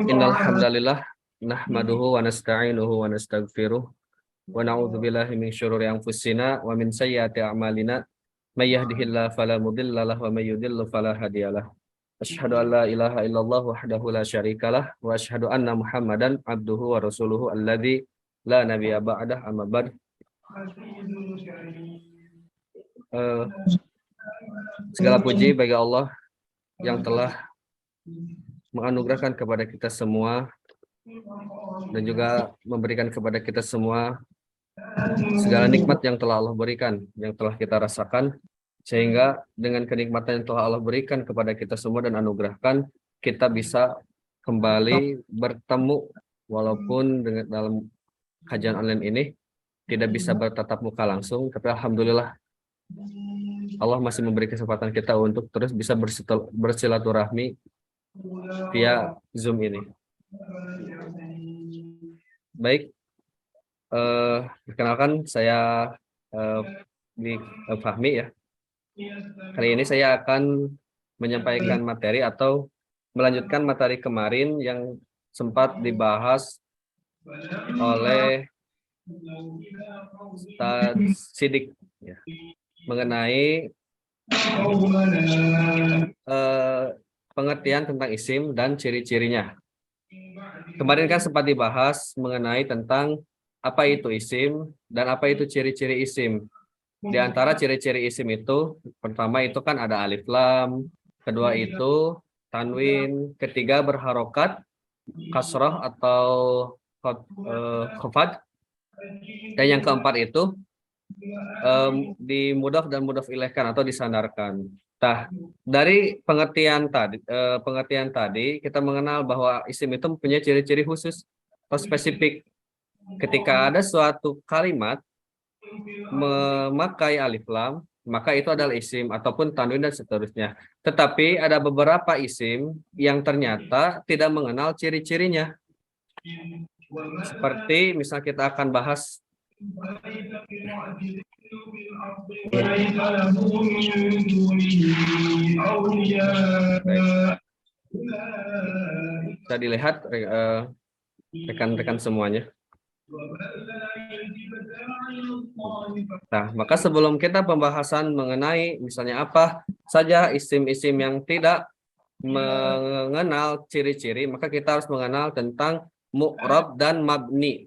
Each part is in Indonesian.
Innal hamdalillah nahmaduhu wa nasta'inuhu wa nastaghfiruh wa na'udzu billahi min syururi anfusina wa min sayyiati a'malina may yahdihillahu fala mudilla lahu wa may yudlil fala hadiyalah. Asyhadu an la ilaha illallah wahdahu la syarikalah wa asyhadu anna Muhammadan abduhu wa rasuluhu alladzi la nabiyya ba'dah amma ba'd. Segala puji bagi Allah yang telah menganugerahkan kepada kita semua dan juga memberikan kepada kita semua segala nikmat yang telah Allah berikan, yang telah kita rasakan, sehingga dengan kenikmatan yang telah Allah berikan kepada kita semua dan anugerahkan, kita bisa kembali bertemu walaupun dengan dalam kajian online ini tidak bisa bertatap muka langsung, tapi alhamdulillah Allah masih memberi kesempatan kita untuk terus bisa bersilaturahmi via Zoom ini. Baik, perkenalkan saya Fahmi ya. Kali ini saya akan menyampaikan materi atau melanjutkan materi kemarin yang sempat dibahas oleh Ustaz Sidik ya, mengenai pengertian tentang isim dan ciri-cirinya. Kemarin kan sempat dibahas mengenai tentang apa itu isim dan apa itu ciri-ciri isim. Di antara ciri-ciri isim itu, pertama itu kan ada alif lam, kedua itu tanwin, ketiga berharokat, kasroh atau khafad, dan yang keempat itu dimudhaf dan mudhaf ilaihkan atau disandarkan. Nah, dari pengertian tadi kita mengenal bahwa isim itu mempunyai ciri-ciri khusus atau spesifik. Ketika ada suatu kalimat memakai alif lam, maka itu adalah isim ataupun tanwin dan seterusnya. Tetapi ada beberapa isim yang ternyata tidak mengenal ciri-cirinya. Seperti misal kita akan bahas bisa dilihat rekan-rekan semuanya. Nah, maka sebelum kita pembahasan mengenai misalnya apa saja isim-isim yang tidak mengenal ciri-ciri, maka kita harus mengenal tentang mu'rab dan mabni.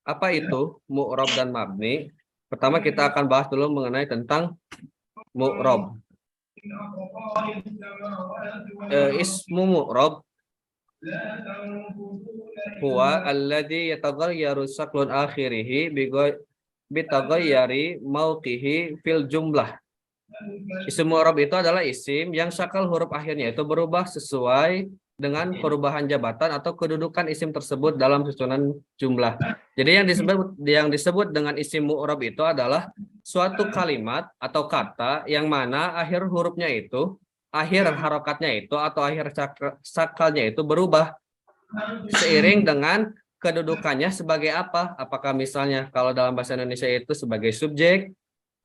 Apa itu mu'rab dan mabni? Pertama kita akan bahas dulu mengenai tentang mu'rab. Ismu mu'rab huwa alladhi yataghayyaru saklun akhirihi bitaghayyari mauqihi fil jumlah. Isim mu'rab itu adalah isim yang sakal huruf akhirnya itu berubah sesuai dengan perubahan jabatan atau kedudukan isim tersebut dalam susunan jumlah. Jadi yang disebut dengan isim mu'rab itu adalah suatu kalimat atau kata yang mana akhir hurufnya itu, akhir harokatnya itu atau akhir sakalnya itu berubah seiring dengan kedudukannya sebagai apa? Apakah misalnya kalau dalam bahasa Indonesia itu sebagai subjek,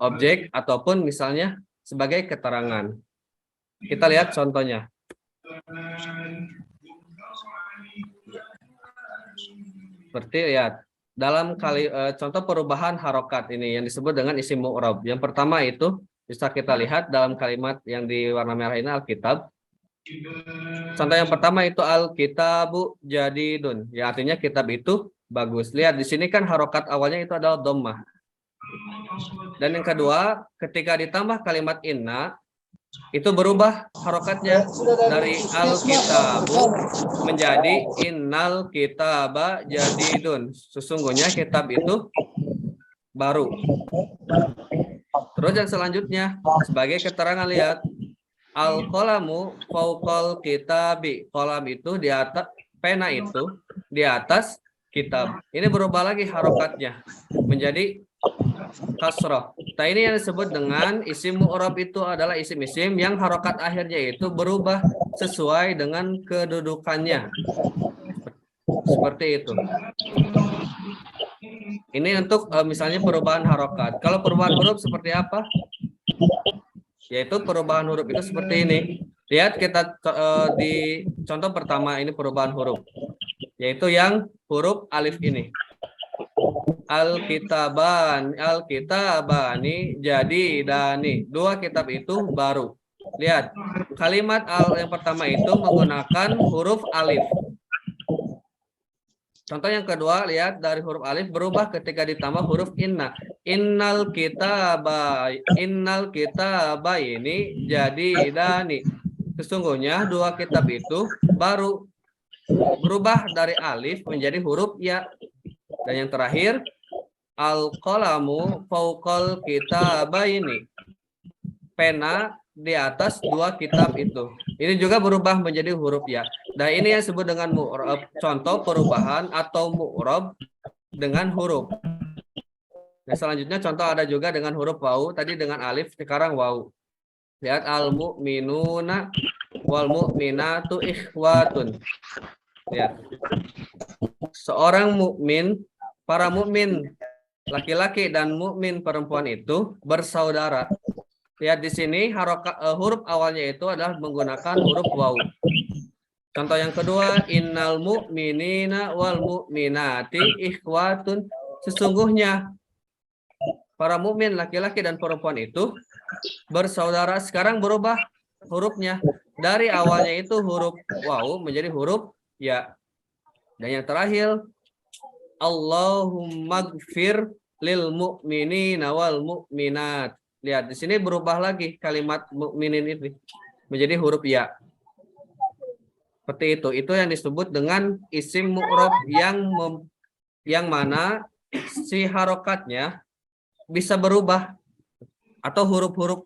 objek, ataupun misalnya sebagai keterangan. Kita lihat contohnya. Seperti lihat dalam contoh perubahan harokat ini yang disebut dengan isim mu'rab. Yang pertama itu bisa kita lihat dalam kalimat yang di warna merah ini Alkitab. Contoh yang pertama itu Alkitabu jadidun, ya artinya kitab itu bagus. Lihat di sini kan harokat awalnya itu adalah dhammah. Dan yang kedua, ketika ditambah kalimat inna, itu berubah harokatnya dari Alkitabu menjadi innal kitaba jadidun. Sesungguhnya kitab itu baru. Terus yang selanjutnya sebagai keterangan lihat al-qalamu fauqal kitabi. Qalam itu di atas, pena itu di atas kitab. Ini berubah lagi harokatnya menjadi kasroh. Nah, ini yang disebut dengan isim mu'rab itu adalah isim-isim yang harokat akhirnya itu berubah sesuai dengan kedudukannya. Seperti itu. Ini untuk misalnya perubahan harokat. Kalau perubahan huruf seperti apa? Yaitu perubahan huruf itu seperti ini. Lihat kita di contoh pertama ini perubahan huruf. Yaitu yang huruf alif ini. Alkitabani jadi dani. Dua kitab itu baru. Lihat, kalimat yang pertama itu menggunakan huruf alif. Contoh yang kedua, lihat dari huruf alif berubah ketika ditambah huruf inna. Innal kitaba ini jadi dani. Sesungguhnya dua kitab itu baru, berubah dari alif menjadi huruf ya. Dan yang terakhir, al-qalamu fauqal kitabaini. Pena di atas dua kitab itu. Ini juga berubah menjadi huruf ya. Nah, ini yang disebut dengan mu'rab, contoh perubahan atau mu'rab dengan huruf. Nah, selanjutnya contoh ada juga dengan huruf wawu, tadi dengan alif, sekarang wawu. Lihat al-mu'minuna wal mu'minatu ikhwatun. Lihat. Seorang mukmin, para mukmin laki-laki dan mukmin perempuan itu bersaudara. Lihat di sini huruf awalnya itu adalah menggunakan huruf wawu. Contoh yang kedua, innal mu'minina wal mu'minati ikhwatun. Sesungguhnya para mukmin laki-laki dan perempuan itu bersaudara. Sekarang berubah hurufnya. Dari awalnya itu huruf wawu menjadi huruf ya. Dan yang terakhir, Allahumma gfir lil mu'minina wal mu'minat. Lihat di sini berubah lagi kalimat mukminin ini menjadi huruf ya. Seperti itu. Itu yang disebut dengan isim mu'rab yang mana si harokatnya bisa berubah atau huruf-huruf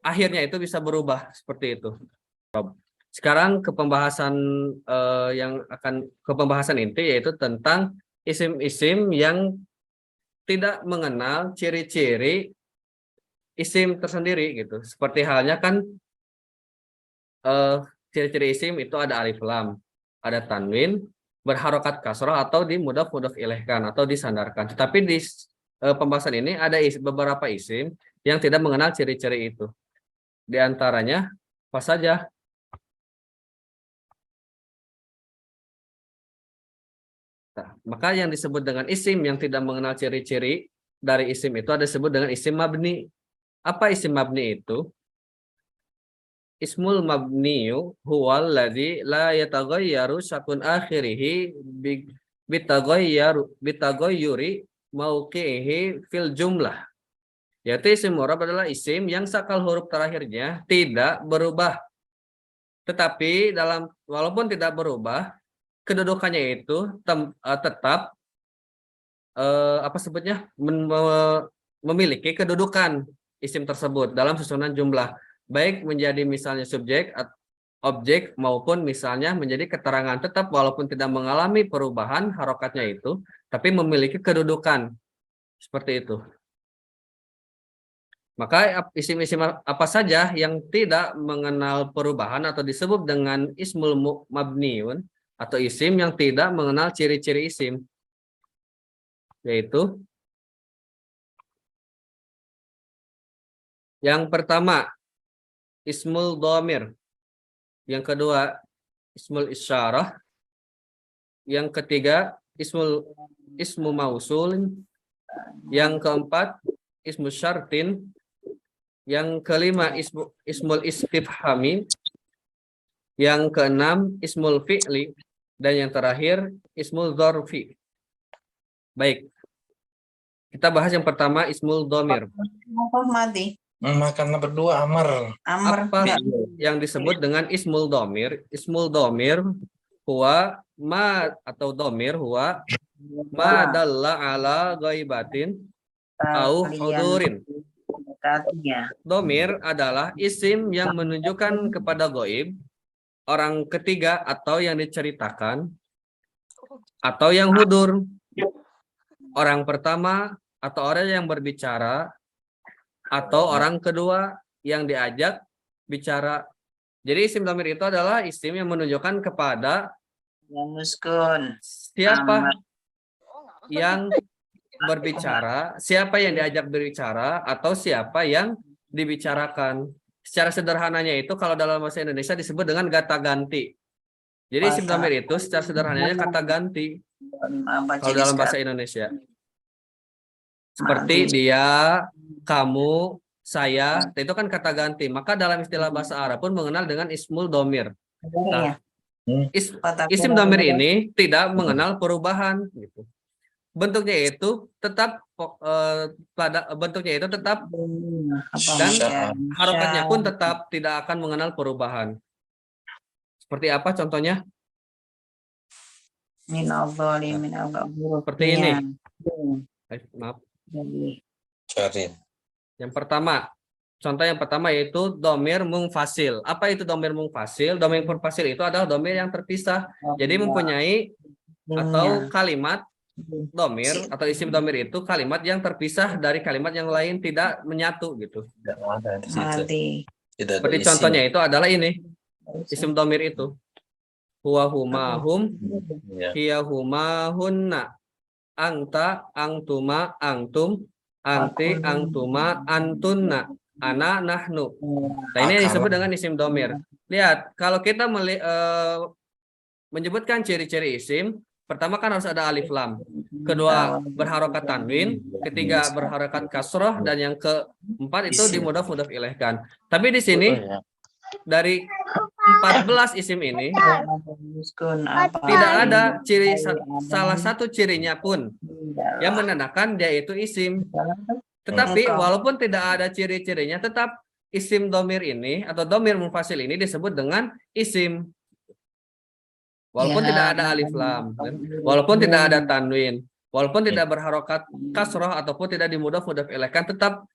akhirnya itu bisa berubah seperti itu. Sekarang ke pembahasan ke pembahasan inti, yaitu tentang isim-isim yang tidak mengenal ciri-ciri isim tersendiri gitu. Seperti halnya kan ciri-ciri isim itu ada alif lam, ada tanwin, berharokat kasroh atau di mudhaf ilaihkan atau disandarkan. Tetapi di pembahasan ini ada beberapa isim yang tidak mengenal ciri-ciri itu. Di antaranya apa saja? Nah, maka yang disebut dengan isim yang tidak mengenal ciri-ciri dari isim itu ada disebut dengan isim mabni. Apa isim mabni itu? Ismul mabniyu huwal ladzi la yataghayyaru sakun akhirih bitaghayyuri mauqihi fil jumlah. Yaitu isim mu'rab adalah isim yang sakal huruf terakhirnya tidak berubah. Tetapi walaupun tidak berubah, kedudukannya itu tetap memiliki kedudukan isim tersebut dalam susunan jumlah, baik menjadi misalnya subjek, objek, maupun misalnya menjadi keterangan, tetap walaupun tidak mengalami perubahan harokatnya itu, tapi memiliki kedudukan seperti itu. Maka isim-isim apa saja yang tidak mengenal perubahan atau disebut dengan ismul mabniun atau isim yang tidak mengenal ciri-ciri isim, yaitu yang pertama ismul dhamir, yang kedua ismul isyarah, yang ketiga ismu mausul, yang keempat ismu syartin, yang kelima ismul istifhami, yang keenam ismul fi'li, dan yang terakhir ismul dzarfi. Baik, kita bahas yang pertama ismul dhamir. Karena berdua Amr. Apa yang disebut dengan ismul dhamir? Ismul dhamir huwa ma atau dhamir huwa ma dalla ala ghaibatin au hudurin. Dhamir adalah isim yang menunjukkan kepada ghaib, orang ketiga atau yang diceritakan, atau yang hudur, orang pertama atau orang yang berbicara, atau orang kedua yang diajak bicara. Jadi isim dhamir itu adalah isim yang menunjukkan kepada siapa yang berbicara, siapa yang diajak berbicara, atau siapa yang dibicarakan. secara sederhananya itu kalau dalam bahasa Indonesia disebut dengan kata ganti. Jadi isim dhamir itu secara sederhananya kata ganti kalau dalam bahasa Indonesia. Seperti dia, kamu, saya, itu kan kata ganti. Maka dalam istilah bahasa Arab pun mengenal dengan ismul dhamir. Nah, isim dhamir ini tidak mengenal perubahan gitu. Bentuknya itu tetap dan harokatnya pun tetap tidak akan mengenal perubahan. Seperti apa contohnya? Seperti ini. Maaf. Cari. Yang pertama, contoh yang pertama yaitu domir mungfasil. Apa itu domir mungfasil? Domir mungfasil itu adalah domir yang terpisah. Jadi mempunyai atau kalimat domir atau isim domir itu kalimat yang terpisah dari kalimat yang lain, tidak menyatu gitu. Tidak ada di situ. Tidak ada Seperti isim. contohnya itu adalah ini isim domir itu. Huwa huma hum, hiya huma hunna, angta angtuma angtum, anti angtuma antunna, ana nahnu. Nah, ini disebut dengan isim domir. Lihat, kalau kita menyebutkan ciri-ciri isim, pertama kan harus ada alif lam, kedua berharokat tanwin, ketiga berharokat kasroh, dan yang keempat itu dimudhaf mudhaf ilaihkan. Tapi di sini dari 14 isim ini tidak ada ciri, salah satu cirinya pun yang menandakan dia itu isim. Tetapi walaupun tidak ada ciri-cirinya, tetap isim domir ini atau domir munfasil ini disebut dengan isim. Walaupun tidak ada alif lam, walaupun tidak ada tanwin, walaupun tidak berharokat kasroh ataupun tidak dimudhaf mudhaf ilaihkan, tetap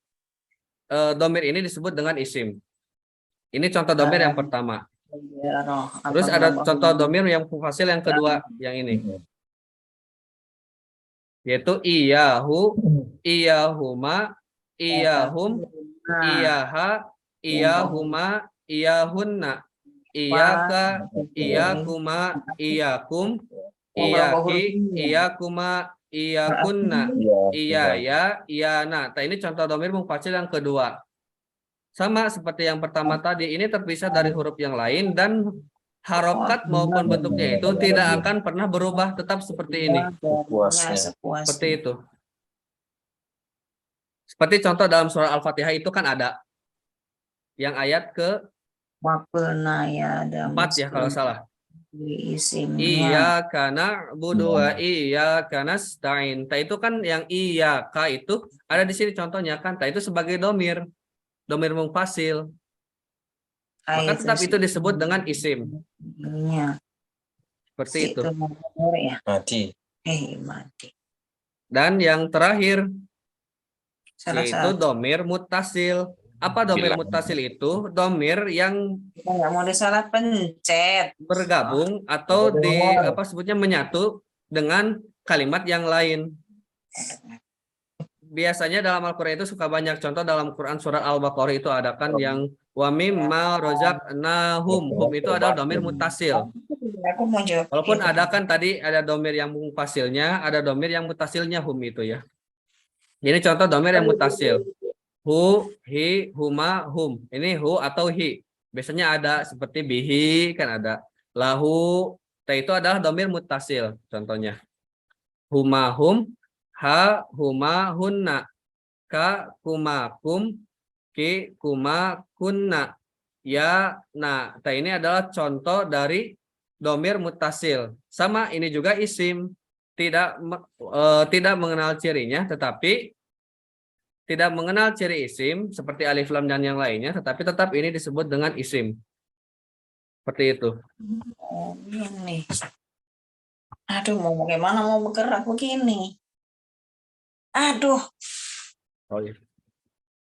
domir ini disebut dengan isim. Ini contoh domir yang pertama. Terus ada contoh domir yang munfasil yang kedua, yang ini. Yaitu iyahu, iyahuma, iyahum, iyaha, iyahuma, iyahunna, iyaka, iyakuma, iyakum, iyaki, iyakuma, iyakunna, iyaya, iyana. Nah, ini contoh domir munfasil yang kedua. Sama seperti yang pertama tadi, ini terpisah dari huruf yang lain dan harokat maupun bentuknya itu tidak akan pernah berubah, tetap seperti ini. Seperti itu. Seperti contoh dalam surah Al-Fatihah itu kan ada yang ayat ke 4 ya kalau salah. Iyyaka na'budu wa iyyaka nasta'in. Itu kan yang iyyaka itu ada di sini contohnya kan. Itu sebagai domir munfasil. Maka tetap itu disebut dengan isim. Seperti itu. Mati. Dan yang terakhir yaitu domir muttasil. Apa domir muttasil itu? Domir yang bergabung atau sebutnya menyatu dengan kalimat yang lain. Biasanya dalam Al-Quran itu suka banyak contoh. Dalam Quran surat Al-Baqarah itu ada kan yang wa mimma razaqnahum, hum itu adalah domir muttasil. Walaupun ada kan tadi ada domir yang munfasilnya, ada domir yang muttasilnya hum itu ya. Ini contoh domir yang muttasil. Hu, hi, huma, hum. Ini hu atau hi. Biasanya ada seperti bihi kan ada. Lahu, itu adalah domir muttasil contohnya. Huma, hum, ha, huma, hunna, ka, kuma, kum, ki, kuma, kunna, ya, nah. Ini adalah contoh dari domir muttasil. Sama ini juga isim, tidak mengenal cirinya, tetapi tidak mengenal ciri isim seperti alif lam dan yang lainnya, tetapi tetap ini disebut dengan isim. Seperti itu. Ini. Aduh, mau bagaimana mau bergerak begini? Aduh. Oh iya.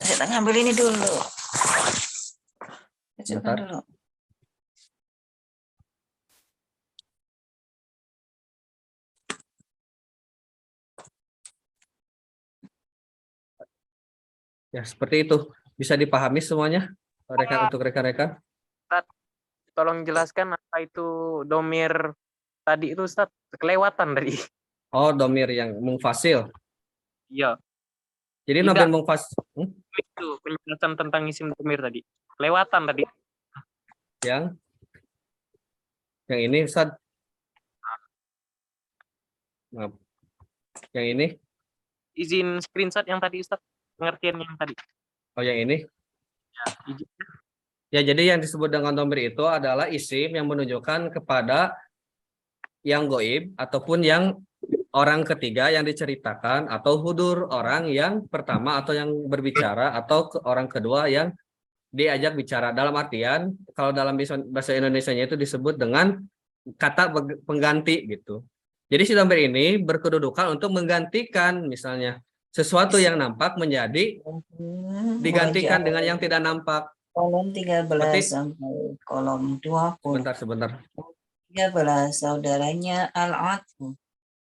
Saya ngambil ini dulu. Kecilkan dulu. Ya, seperti itu. Bisa dipahami semuanya untuk rekan-rekan? Tolong jelaskan apa itu domir tadi itu, Ustaz. Kelewatan tadi. Oh, domir yang munfasil. Iya. Jadi domir munfasil. Itu penjelasan tentang isim domir tadi. kelewatan tadi. Yang ini Ustaz. Maaf. Yang ini. Izin screenshot yang tadi Ustaz, pengertian yang tadi. Oh, yang ini. Ya, izin. Ya, jadi yang disebut dengan domir itu adalah isim yang menunjukkan kepada yang goib ataupun yang orang ketiga yang diceritakan, atau hudur orang yang pertama atau yang berbicara, atau orang kedua yang diajak bicara. Dalam artian kalau dalam bahasa Indonesianya itu disebut dengan kata pengganti gitu. Jadi si domir ini berkedudukan untuk menggantikan misalnya sesuatu yang nampak menjadi digantikan dengan yang tidak nampak. Kolom 13 sampai kolom 20. Sebentar. 13 saudaranya al-atfu.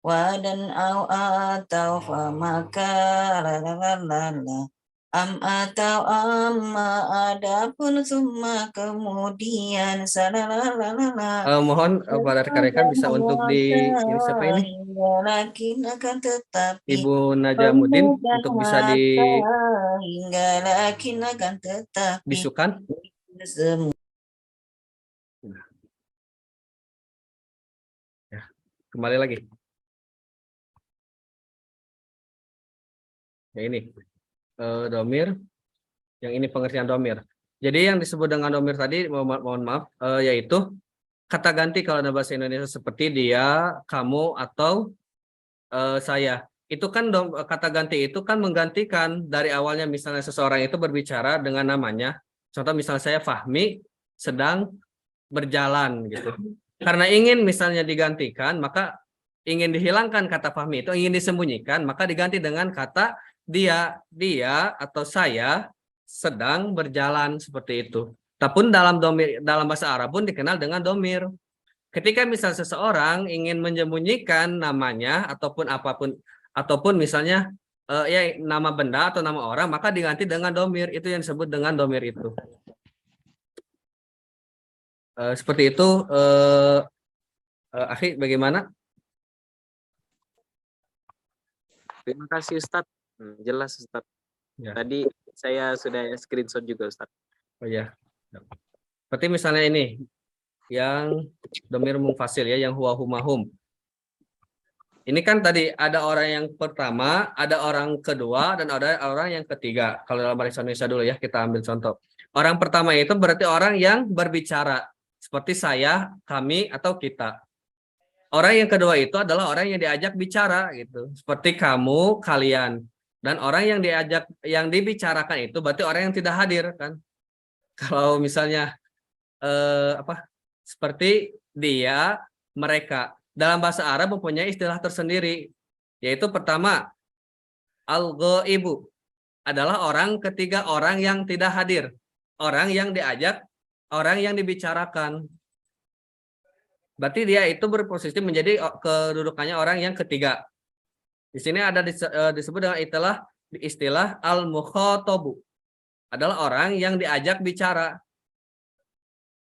Wa dan au atau fa maka lalalala. Am atau amma adapun summa kemudian salalalala. Mohon pada rekan-rekan bisa untuk ini siapa ini? Lakin akan tetapi Ibu Najamuddin untuk bisa hingga lakin akan tetapi bisukan. semua. Ya, kembali lagi. Ya ini domir. Yang ini pengertian domir. Jadi yang disebut dengan domir tadi, mohon maaf, yaitu kata ganti kalau dalam bahasa Indonesia seperti dia, kamu, atau saya. Itu kan kata ganti itu kan menggantikan dari awalnya, misalnya seseorang itu berbicara dengan namanya. Contoh misalnya saya Fahmi sedang berjalan gitu. Karena ingin misalnya digantikan, maka ingin dihilangkan kata Fahmi itu, ingin disembunyikan, maka diganti dengan kata dia atau saya sedang berjalan, seperti itu. Tapi dalam bahasa Arab pun dikenal dengan domir. Ketika misal seseorang ingin menyembunyikan namanya ataupun apapun, ataupun misalnya ya nama benda atau nama orang, maka diganti dengan domir. Itu yang disebut dengan domir itu. Seperti itu. Akhi, bagaimana? Terima kasih Ustaz. Jelas Ustaz. Ya. Tadi saya sudah screenshot juga Ustaz. Oh ya. Seperti misalnya ini yang domir munfasil ya, yang huwa huma hum. Ini kan tadi ada orang yang pertama, ada orang kedua, dan ada orang yang ketiga. Kalau dalam bahasa Indonesia dulu ya, kita ambil contoh. Orang pertama itu berarti orang yang berbicara, seperti saya, kami, atau kita. Orang yang kedua itu adalah orang yang diajak bicara gitu, seperti kamu, kalian. Dan orang yang dibicarakan itu berarti orang yang tidak hadir kan. Kalau misalnya seperti dia, mereka. Dalam bahasa Arab mempunyai istilah tersendiri, yaitu pertama al-ghaibu adalah orang ketiga, orang yang tidak hadir, orang yang diajak, orang yang dibicarakan. Berarti dia itu berposisi menjadi kedudukannya orang yang ketiga. Di sini ada disebut dengan istilah al-mukhatabu. Adalah orang yang diajak bicara.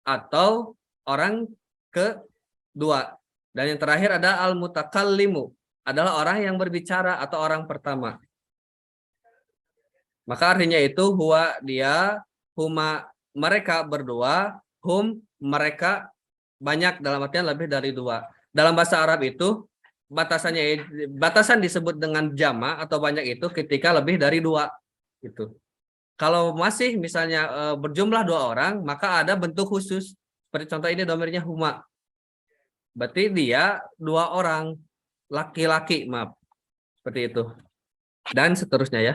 Atau orang kedua. Dan yang terakhir ada al-mutakallimu. Adalah orang yang berbicara atau orang pertama. Maka artinya itu huwa dia, huma mereka berdua, hum mereka banyak, dalam artian lebih dari dua. Dalam bahasa Arab itu batasan disebut dengan jama atau banyak itu ketika lebih dari dua gitu. Kalau masih misalnya berjumlah dua orang, maka ada bentuk khusus. Seperti contoh ini domirnya huma. Berarti dia dua orang, laki-laki, maaf. Seperti itu. Dan seterusnya ya.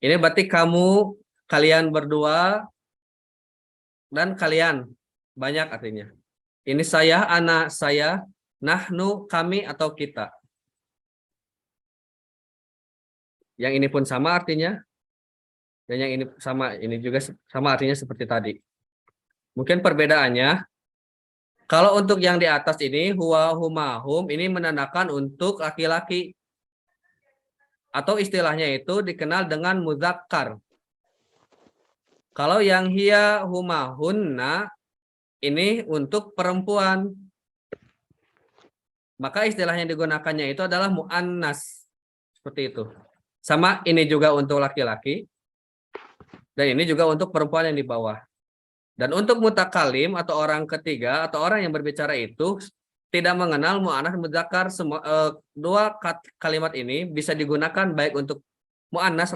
Ini berarti kamu, kalian berdua, dan kalian. Banyak artinya. Ini saya, anak, saya, nahnu, kami, atau kita. Yang ini pun sama artinya. Dan yang ini sama, ini juga sama artinya seperti tadi. Mungkin perbedaannya, kalau untuk yang di atas ini, huwa, huma, hum, ini menandakan untuk laki-laki. Atau istilahnya itu dikenal dengan muzakkar. Kalau yang hiya, huma, hunna, ini untuk perempuan. Maka istilah yang digunakannya itu adalah mu'annas. Seperti itu. Sama ini juga untuk laki-laki. Dan ini juga untuk perempuan yang di bawah. Dan untuk mutakalim atau orang ketiga atau orang yang berbicara itu tidak mengenal mu'annas mudzakkar. Dua kalimat ini bisa digunakan baik untuk mu'annas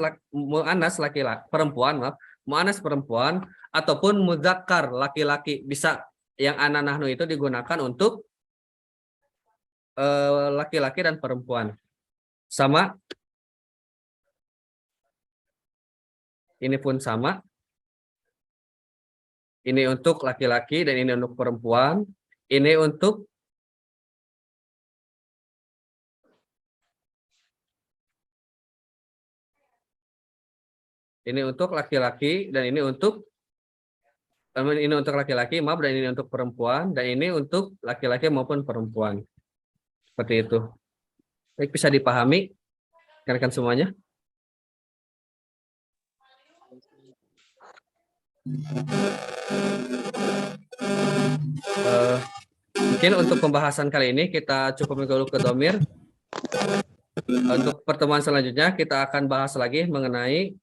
laki-laki perempuan, maaf, mu'annas perempuan ataupun mudzakkar laki-laki. Bisa yang ana nahnu itu digunakan untuk laki-laki dan perempuan. Sama. Ini pun sama. Ini untuk laki-laki dan ini untuk perempuan. Ini untuk laki-laki dan ini untuk laki-laki, maaf, dan ini untuk perempuan dan ini untuk laki-laki maupun perempuan. Seperti itu. Baik, bisa dipahami rekan-rekan semuanya? Mungkin untuk pembahasan kali ini kita cukup dulu ke domir. Untuk pertemuan selanjutnya kita akan bahas lagi mengenai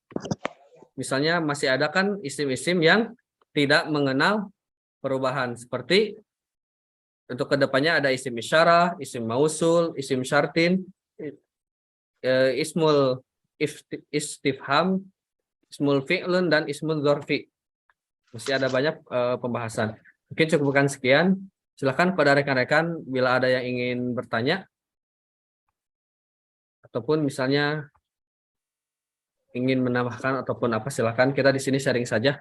misalnya masih ada kan isim-isim yang tidak mengenal perubahan, seperti untuk kedepannya ada isim isyarah, isim mausul, isim syartin, ismul istifham, ismul fi'lun, dan ismul dzarfi. Masih ada banyak pembahasan. Mungkin cukupkan sekian. Silakan pada rekan-rekan bila ada yang ingin bertanya ataupun misalnya ingin menambahkan ataupun apa, silakan. Kita di sini sharing saja.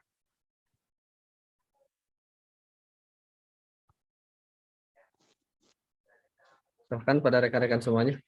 Silakan pada rekan-rekan semuanya.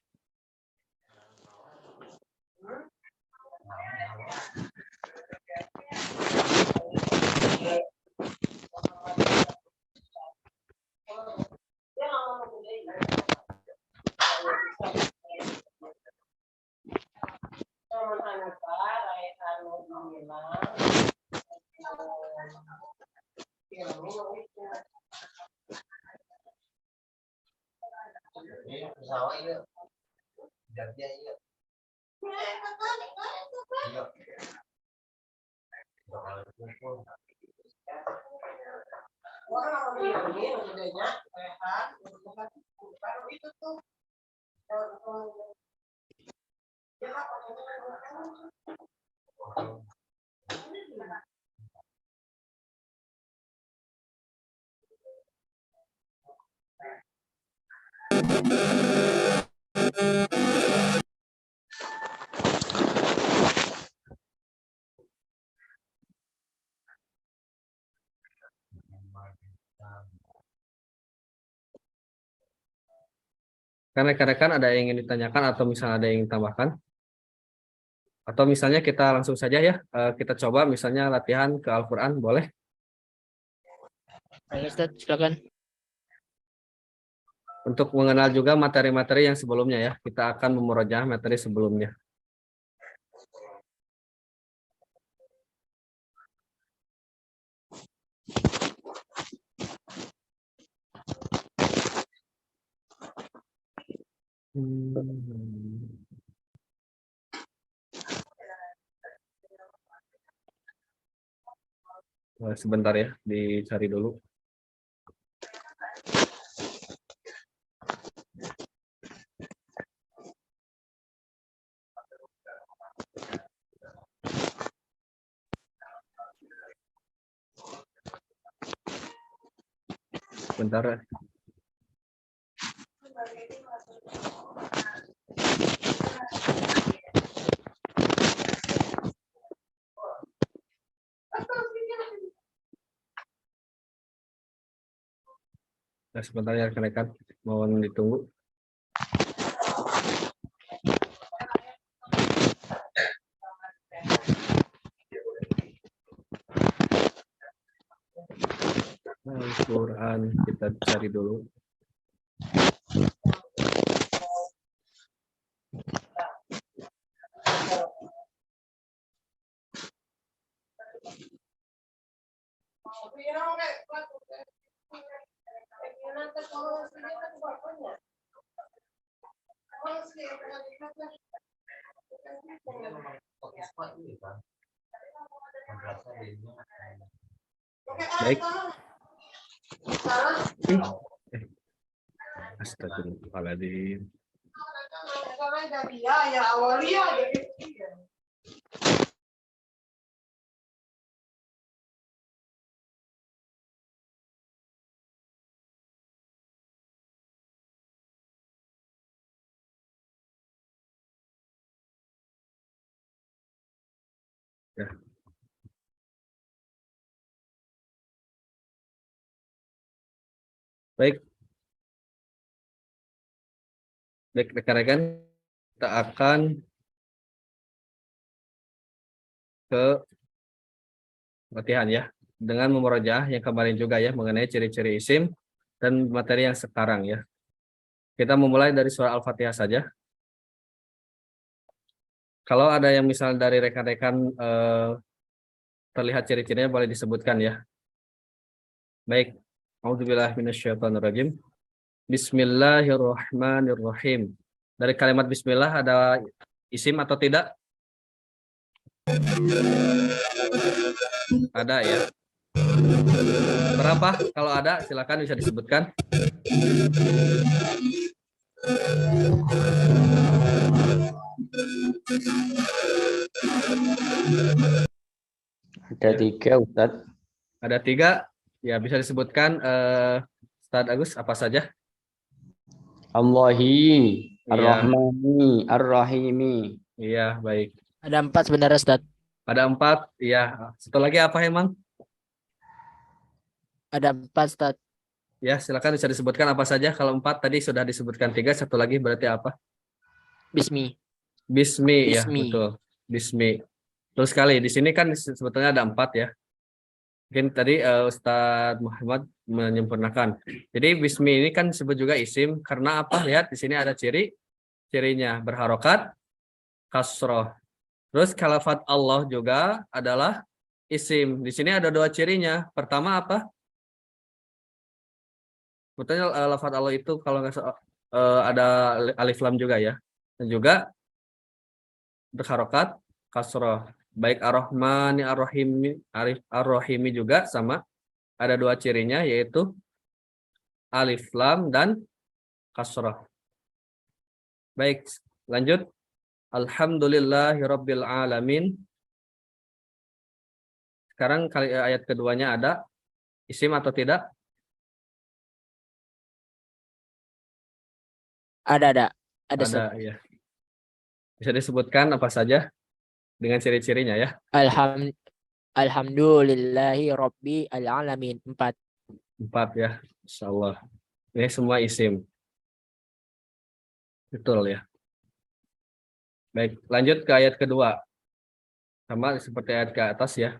Karena rekan-rekan ada yang ingin ditanyakan atau misalnya ada yang ingin tambahkan? Atau misalnya kita langsung saja ya, kita coba misalnya latihan ke Al-Quran, boleh? Ayo Ustaz, silakan. Untuk mengenal juga materi-materi yang sebelumnya ya, kita akan memurojaah materi sebelumnya. Sebentar ya, dicari dulu. Sebentar ya. Nah, sebentar ya rekan-rekan, mohon ditunggu. Al-Quran kita cari dulu. Baik. Astagfirullahaladzim. Ya. Baik. Baik, rekan-rekan, kita akan ke latihan ya, dengan memurojaah yang kemarin juga ya, mengenai ciri-ciri isim dan materi yang sekarang ya. Kita memulai dari surah Al-Fatihah saja. Kalau ada yang misal dari rekan-rekan terlihat ciri-cirinya boleh disebutkan ya. Baik. A'udzubillahi minasyaitonirrajim. Bismillahirrahmanirrahim. Dari kalimat bismillah ada isim atau tidak? Ada ya. Berapa? Kalau ada silakan bisa disebutkan. Ada 3, Ustadz. Ada 3. Ya, bisa disebutkan Ustadz Agus apa saja? Allahi, Iya. Ar-Rahmani, Ar-Rahimi. Iya, baik. Ada 4 sebenarnya, Ustaz. Ada 4. Iya. Satu lagi apa emang? Ada 4, Ustaz. Ya, silakan bisa disebutkan apa saja. Kalau 4 tadi sudah disebutkan 3, satu lagi berarti apa? Bismi. Bismi, ya, Bismi. betul. Bismi. Terus sekali, di sini kan sebetulnya ada 4 ya. Mungkin tadi Ustadz Muhammad menyempurnakan. Jadi bismi ini kan disebut juga isim karena apa? Lihat di sini ada cirinya berharokat kasroh. Terus kalafat Allah juga adalah isim. Di sini ada 2 cirinya. Pertama apa? Sebetulnya lafaz Allah itu kalau nggak ada alif lam juga ya. Dan juga berharokat kasroh. Baik Ar-Rahmani, Ar-Rahimi juga sama. Ada 2 cirinya yaitu alif lam dan kasroh. Baik, lanjut. Alhamdulillahirabbil alamin. Sekarang ayat keduanya ada isim atau tidak? Ada, Ada, Ustaz. ya. Bisa disebutkan apa saja dengan ciri-cirinya ya? Alhamdulillahi Rabbil Alamin. 4. 4 ya, insyaallah. Ini semua isim. Betul ya. Baik, lanjut ke ayat kedua. Sama seperti ayat ke atas ya.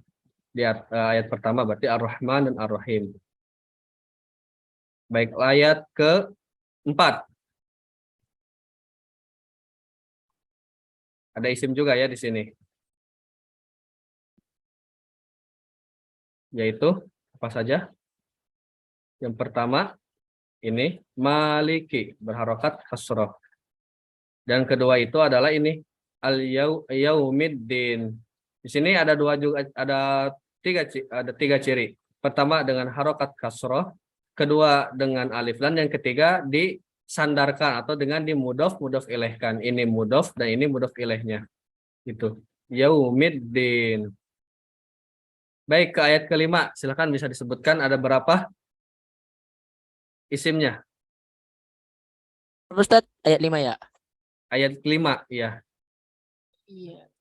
Di ayat pertama berarti Ar-Rahman dan Ar-Rahim. Baik, ayat ke-4. Ada isim juga ya di sini. Yaitu apa saja? Yang pertama ini Maliki berharokat kasroh. Dan kedua itu adalah ini Al-Yaumiddin. Di sini ada 3 ciri. Pertama dengan harokat kasroh, kedua dengan alif lam, yang ketiga disandarkan atau dengan dimudhof ilaihkan. Ini mudhof dan ini mudhof ilaihnya. Itu Yaumiddin. Baik, ke ayat kelima, silakan bisa disebutkan ada berapa isimnya? Ustaz, ayat 5 ya? Ayat kelima, ya. Iya.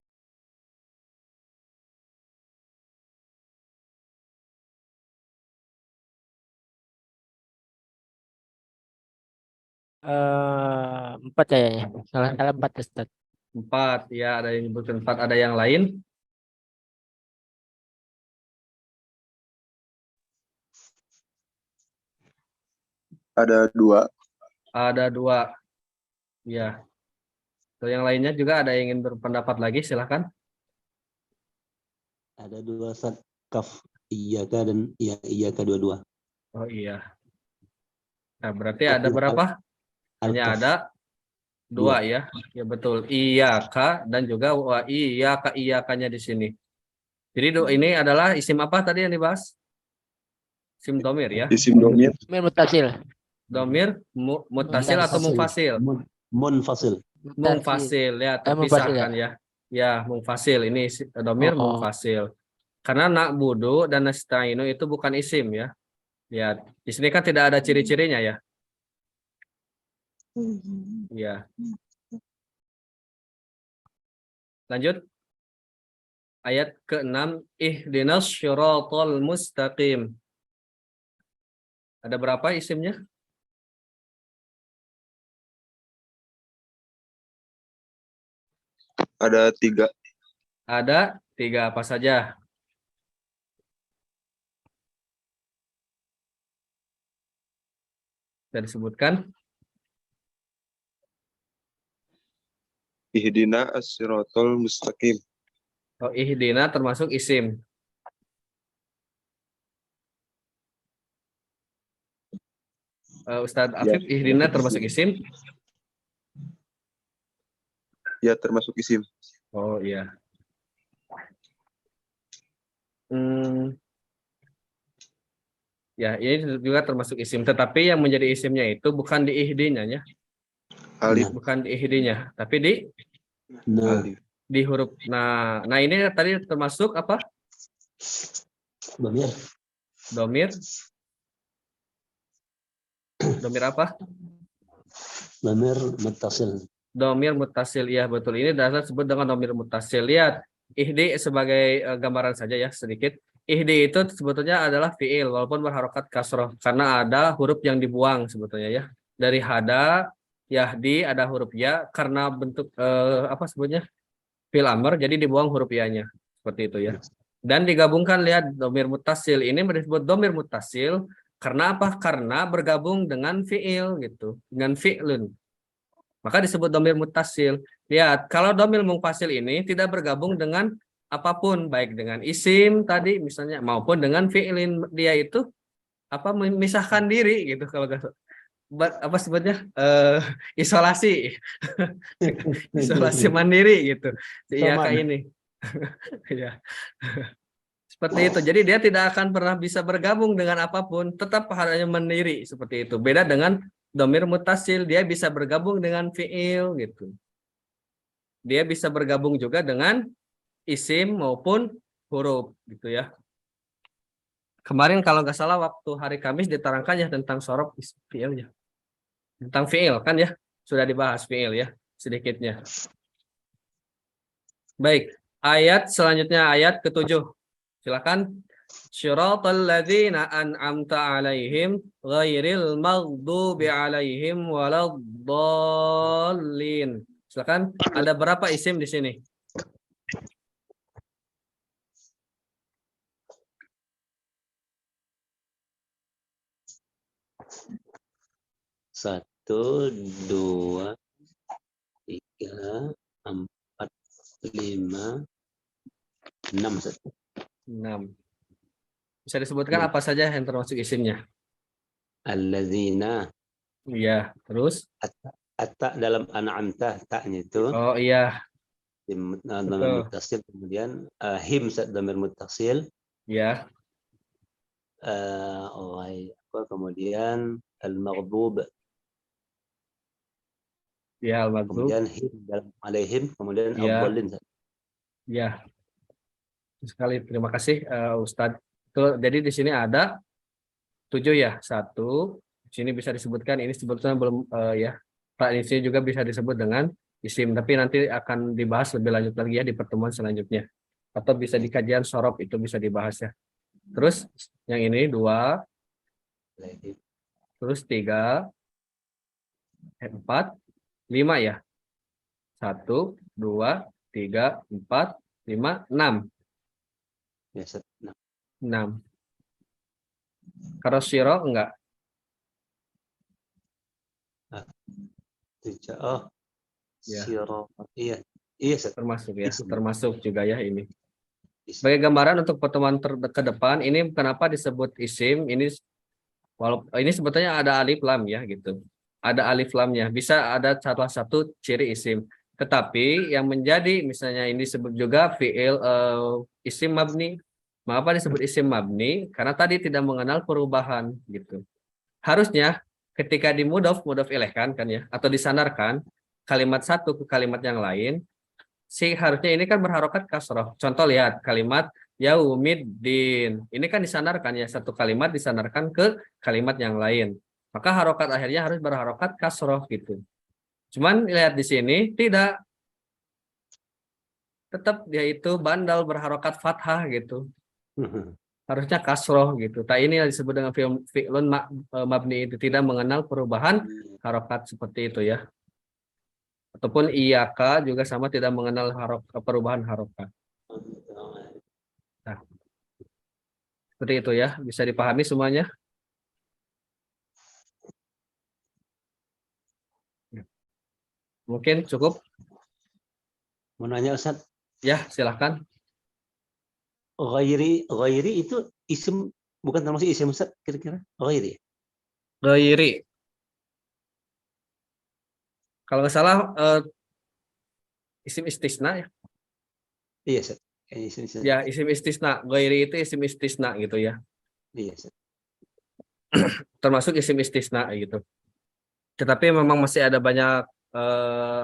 Empat kayaknya. Salah 4, Ustaz. 4, ya, ada yang menyebutkan 4, ada yang lain? Ada 2. Ada 2. Ya. Atau yang lainnya juga ada yang ingin berpendapat lagi, silahkan. Ada 2, Ustaz. Kaf iyaka dan iyaka 2. Oh iya. Nah, berarti ada berapa? Hanya ada 2 ya. Ya betul. Iyaka dan juga wa iyaka, iyakanya di sini. Jadi ini adalah isim apa tadi yang dibahas? Isim domir ya. Isim domir. Domir mutasil. Domir mutasil atau mungfasil? Munfasil. Mungfasil ya, Mungfasil terpisahkan ya. Ya, mungfasil ini domir Oh, oh. mungfasil. Karena na'budu dan nasta'inu itu bukan isim ya. Ya, di sini kan tidak ada ciri-cirinya ya. Ya. Lanjut. Ayat ke-6, ihdinas syiratal mustaqim. Ada berapa isimnya? Ada 3. Ada 3, apa saja? Bisa disebutkan? Ihdina as-siratal mustaqim. Oh, ihdina termasuk isim. Ustadz Afif, ihdina termasuk isim? Ya, termasuk isim. Oh iya. Ya, ini juga termasuk isim. Tetapi yang menjadi isimnya itu bukan di ihdinya ya. Alif. Bukan di ihdinya, tapi di Nah, Alif. di huruf. Nah, ini tadi termasuk apa? domir. Domir. Domir apa? Domir muttasil. Domir mutasil, ya betul. Ini dasar sebut dengan domir mutasil. Lihat, ihdi sebagai gambaran saja ya sedikit. Ihdi itu sebetulnya adalah fiil walaupun berharokat kasroh karena ada huruf yang dibuang sebetulnya ya. Dari hada, yahdi ada huruf ya karena bentuk apa sebutnya? Fiil amr, jadi dibuang huruf ya-nya. Seperti itu ya. Dan digabungkan, lihat domir mutasil ini disebut domir mutasil karena apa? Karena bergabung dengan fiil gitu, dengan fi'lun. Maka disebut domir mutasil. Lihat, kalau domir mungfasil ini tidak bergabung dengan apapun, baik dengan isim tadi misalnya maupun dengan fi'lin, dia itu apa memisahkan diri gitu kalau apa sebutnya isolasi isolasi mandiri gitu. Iya kayak ini. Ya. Seperti itu. Jadi dia tidak akan pernah bisa bergabung dengan apapun, tetap hanya mandiri seperti itu. Beda dengan domir mutasil, dia bisa bergabung dengan fiil gitu. Dia bisa bergabung juga dengan isim maupun huruf gitu ya. Kemarin kalau nggak salah waktu hari Kamis diterangkan ya tentang sorof fiilnya. Tentang fiil kan ya, sudah dibahas fiil ya sedikitnya. Baik, ayat selanjutnya ayat ke-7. Silakan. Syiratal ladzina an'amta 'alaihim ghairil maghdubi 'alaihim waladdallin. Silakan, ada berapa isim di sini? Satu, dua, tiga, empat, lima, 6. 6. Bisa disebutkan apa saja yang termasuk isimnya? Alladzina. Iya, terus? At-ta dalam an'amta, ta'nya itu. Oh iya. Domir muttasil, kemudian him domir muttasil. Ya. Kemudian al-maghdub. Ya, al-maghdub. Kemudian him dalam alaihim, kemudian Ya. ad-dallin. Ya. Sekali terima kasih Ustadz. Jadi di sini ada 7 ya. 1. Di sini bisa disebutkan, ini sebetulnya belum ya. Pak, di sini juga bisa disebut dengan isim, tapi nanti akan dibahas lebih lanjut lagi ya di pertemuan selanjutnya. Atau bisa di kajian sorof itu bisa dibahas ya. Terus yang ini 2, terus 3, 4, 5 ya. 1, 2, 3, 4, 5, 6. Ya, 6. Kalau syiro enggak? Oh, Ya. syiro. Iya. Iya, Termasuk ya, isim. termasuk juga ya ini. Isim. Sebagai gambaran untuk pertemuan ke depan, ini kenapa disebut isim? Ini walaupun ini sebetulnya ada alif lam ya gitu. Ada alif lamnya, bisa ada salah satu ciri isim. Tetapi yang menjadi misalnya ini disebut juga fiil isim mabni Mengapa disebut isim mabni? Karena tadi tidak mengenal perubahan gitu. Harusnya ketika dimudhof ilaihkan kan ya, atau disandarkan kalimat satu ke kalimat yang lain, harusnya ini kan berharokat kasroh. Contoh lihat kalimat yaumiddin. Ini kan disandarkan ya, satu kalimat disandarkan ke kalimat yang lain. Maka harokat akhirnya harus berharokat kasroh gitu. Cuman lihat di sini tidak, tetap dia itu bandal berharokat fathah gitu. Harusnya kasroh gitu. Tak ini yang disebut dengan fi'lun mabni, itu tidak mengenal perubahan harokat seperti itu ya. Ataupun iyaka juga sama, tidak mengenal perubahan harokat. Nah, seperti itu ya, bisa dipahami semuanya. Mungkin cukup. Mau nanya Ustaz, Ya, silakan. ghairi itu isim, bukan termasuk isim Ustaz kira-kira? Ghairi. Ghairi. Kalau nggak salah isim istisna ya. Iya Ustaz. Isim. Ya, isim istisna. Ghairi itu isim istisna gitu ya. Iya Ustaz. Termasuk isim istisna gitu. Tetapi memang masih ada banyak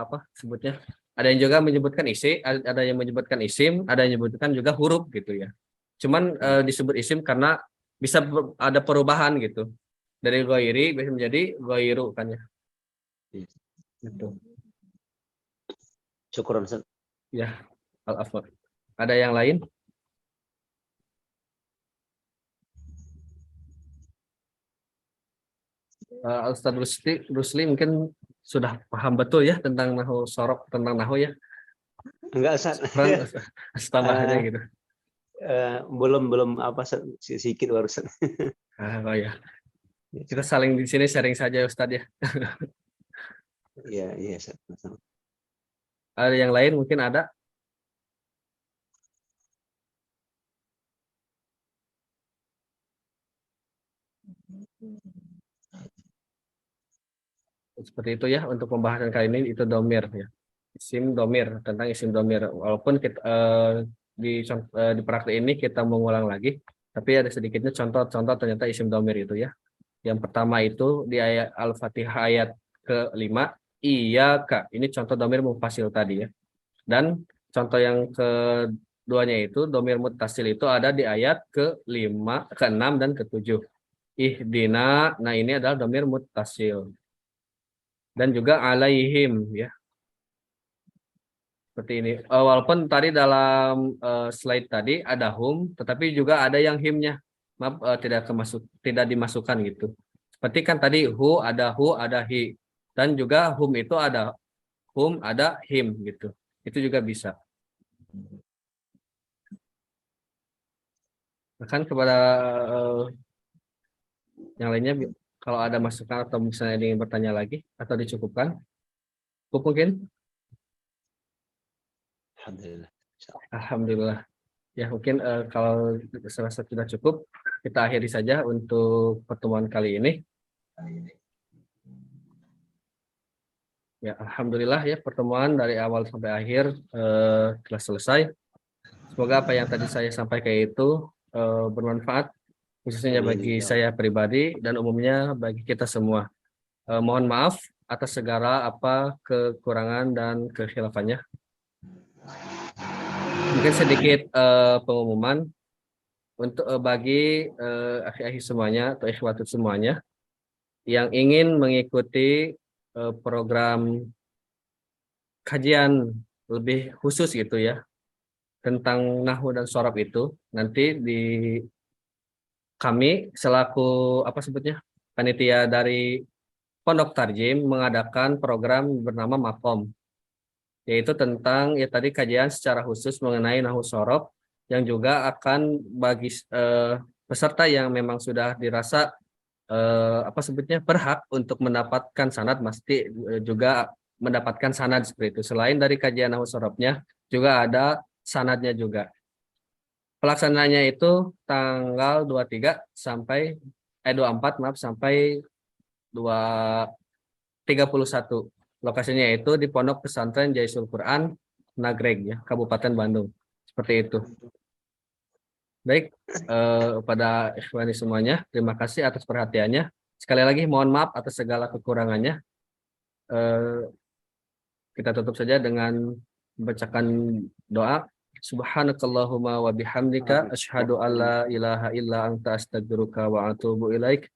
apa sebutnya? Ada yang juga menyebutkan ada yang menyebutkan isim, ada yang menyebutkan juga huruf gitu ya. Cuman disebut isim karena bisa ada perubahan gitu. Dari ghairi bisa menjadi ghairu kan ya. Gitu. Syukron Ustaz. Ya, al-afdal. Ada yang lain? Ustaz Rusli mungkin sudah paham betul ya tentang nahu sorok, tentang nahu ya. Enggak Ustaz. Tambah aja gitu. Belum apa Ustaz, sedikit baru Ustaz. Oh ya. Kita saling di sini sharing saja Ustaz ya. Iya Ustaz. Ada yang lain mungkin ada? Seperti itu ya untuk pembahasan kali ini, itu domir ya. Isim domir, tentang isim domir. Walaupun kita di praktek ini kita mengulang lagi, tapi ada sedikitnya contoh-contoh ternyata isim domir itu ya. Yang pertama itu di ayat Al-Fatihah ayat ke-5, iyyaka. Ini contoh domir mufasil tadi ya. Dan contoh yang keduanya itu domir muttasil itu ada di ayat ke-5, ke-6 dan ke-7. Ihdina, nah ini adalah domir muttasil. Dan juga alaihim ya. Seperti ini. Walaupun tadi dalam slide tadi ada hum, tetapi juga ada yang himnya. Maaf, tidak dimasukkan gitu. Seperti kan tadi hu, ada hi. Dan juga hum itu ada hum, ada him gitu. Itu juga bisa. Bahkan kepada yang lainnya, kalau ada masukan atau misalnya ingin bertanya lagi atau dicukupkan, cukup mungkin. Alhamdulillah. Alhamdulillah. Ya mungkin kalau serasa sudah cukup, kita akhiri saja untuk pertemuan kali ini. Ya alhamdulillah ya, pertemuan dari awal sampai akhir telah selesai. Semoga apa yang tadi saya sampaikan itu bermanfaat, khususnya bagi saya pribadi dan umumnya bagi kita semua. Mohon maaf atas segala kekurangan dan kekhilafannya. Mungkin sedikit pengumuman untuk bagi akhi-akhi semuanya atau ikhwatut semuanya yang ingin mengikuti program kajian lebih khusus gitu ya tentang nahwu dan shorab itu, nanti di kami selaku panitia dari Pondok Tarjim mengadakan program bernama Makom, yaitu tentang ya tadi kajian secara khusus mengenai nahwu shorab, yang juga akan bagi peserta yang memang sudah dirasa berhak untuk mendapatkan sanad, mesti juga mendapatkan sanad seperti itu. Selain dari kajian nahwu shorabnya, juga ada sanadnya juga. Pelaksanaannya itu tanggal 24 sampai 31. Lokasinya itu di Pondok Pesantren Jaisul Quran Nagreg ya, Kabupaten Bandung. Seperti itu. Baik, pada ikhwani semuanya, terima kasih atas perhatiannya. Sekali lagi mohon maaf atas segala kekurangannya. Kita tutup saja dengan membacakan doa. Subhanakallahumma wa bihamdika asyhadu alla ilaha illa anta astaghfiruka wa atubu ilaik.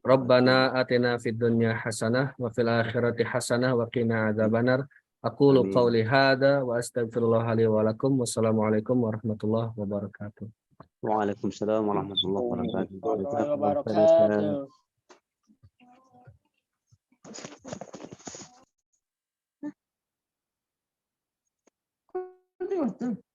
Rabbana atina fid dunya hasanah wa fil akhirati hasanah wa qina adzabannar. Aqulu qawli hadza wa astaghfirullah li wa lakum. Wassalamualaikum warahmatullahi wabarakatuh. Waalaikumsalam warahmatullahi wabarakatuh. Warahmatullahi wabarakatuh.